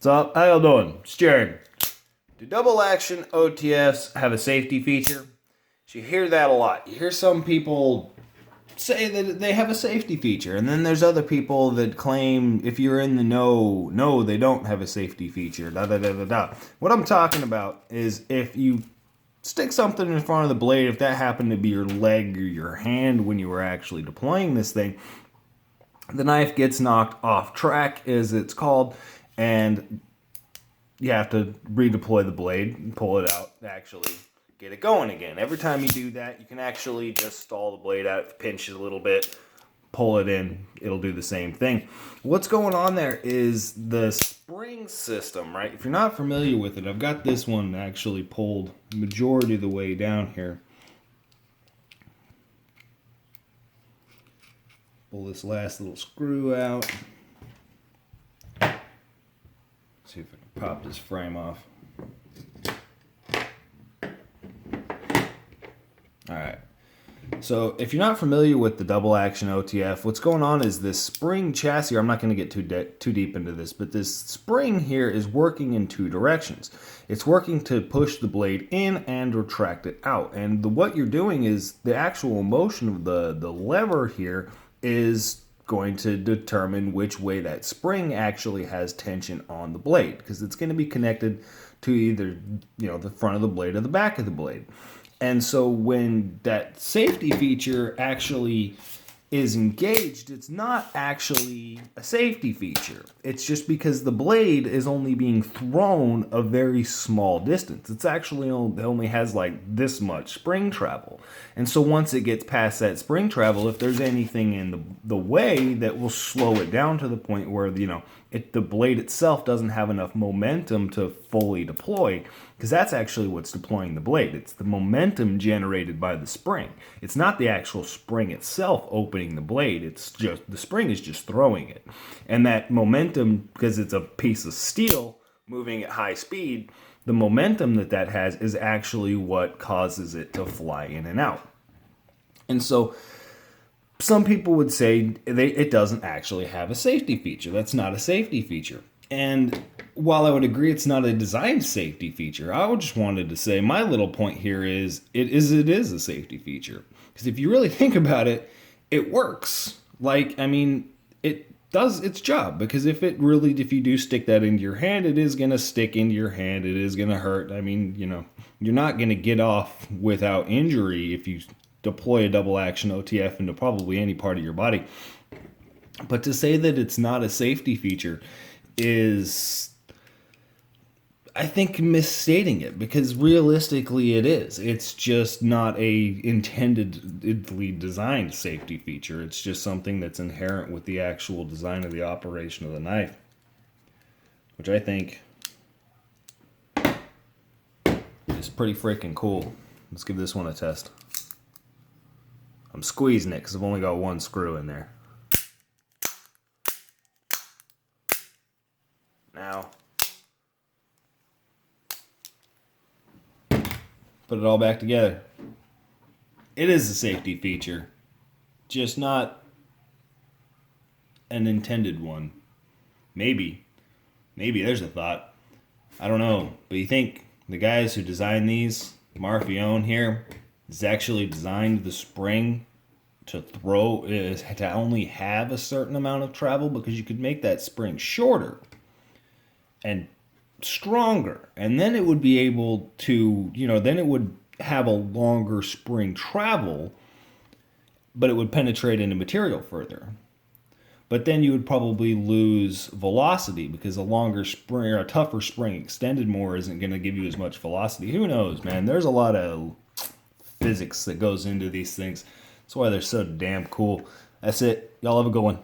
What's up? How y'all doing? It's Jared. Do double action OTFs have a safety feature? So you hear that a lot. You hear some people say that they have a safety feature, and then there's other people that claim if you're in the know, no, they don't have a safety feature. Da da da da da. What I'm talking about is if you stick something in front of the blade, if that happened to be your leg or your hand when you were actually deploying this thing, the knife gets knocked off track, as it's called, and you have to redeploy the blade and pull it out to actually get it going again. Every time you do that, you can actually just stall the blade out, pinch it a little bit, pull it in, it'll do the same thing. What's going on there is the spring system, right? If you're not familiar with it, I've got this one actually pulled the majority of the way down here. Pull this last little screw out. See if I can pop this frame off. Alright, so if you're not familiar with the double action OTF, what's going on is this spring chassis, I'm not going to get too deep into this, but this spring here is working in two directions. It's working to push the blade in and retract it out. And what you're doing is the actual motion of the lever here is going to determine which way that spring actually has tension on the blade, because it's going to be connected to either, the front of the blade or the back of the blade. And so when that safety feature actually is engaged, it's not actually a safety feature. It's just because the blade is only being thrown a very small distance. It's actually only has like this much spring travel. And so once it gets past that spring travel, if there's anything in the way that will slow it down to the point where, the blade itself doesn't have enough momentum to fully deploy, because that's actually what's deploying the blade. It's the momentum generated by the spring. It's not the actual spring itself opening the blade. It's just the spring is just throwing it. And that momentum, because it's a piece of steel moving at high speed, the momentum that has is actually what causes it to fly in and out. And so some people would say it doesn't actually have a safety feature. That's not a safety feature. And while I would agree it's not a design safety feature, I just wanted to say my little point here is it is a safety feature. Because if you really think about it, it works. It does its job. Because if you do stick that into your hand, it is going to stick into your hand. It is going to hurt. You're not going to get off without injury if you deploy a double action OTF into probably any part of your body. But to say that it's not a safety feature is, I think, misstating it, because realistically it is. It's just not a intendedly designed safety feature. It's just something that's inherent with the actual design of the operation of the knife, which I think is pretty freaking cool. Let's give this one a test. I'm squeezing it because I've only got one screw in there. Now, put it all back together. It is a safety feature, just not an intended one. Maybe there's a thought. I don't know, but you think the guys who designed these, Marfione here, has actually designed the spring to only have a certain amount of travel, because you could make that spring shorter and stronger, and then it would be able to, then it would have a longer spring travel, but it would penetrate into material further. But then you would probably lose velocity, because a longer spring or a tougher spring extended more isn't going to give you as much velocity. Who knows, man? There's a lot of physics that goes into these things. That's why they're so damn cool. That's it. Y'all have a good one.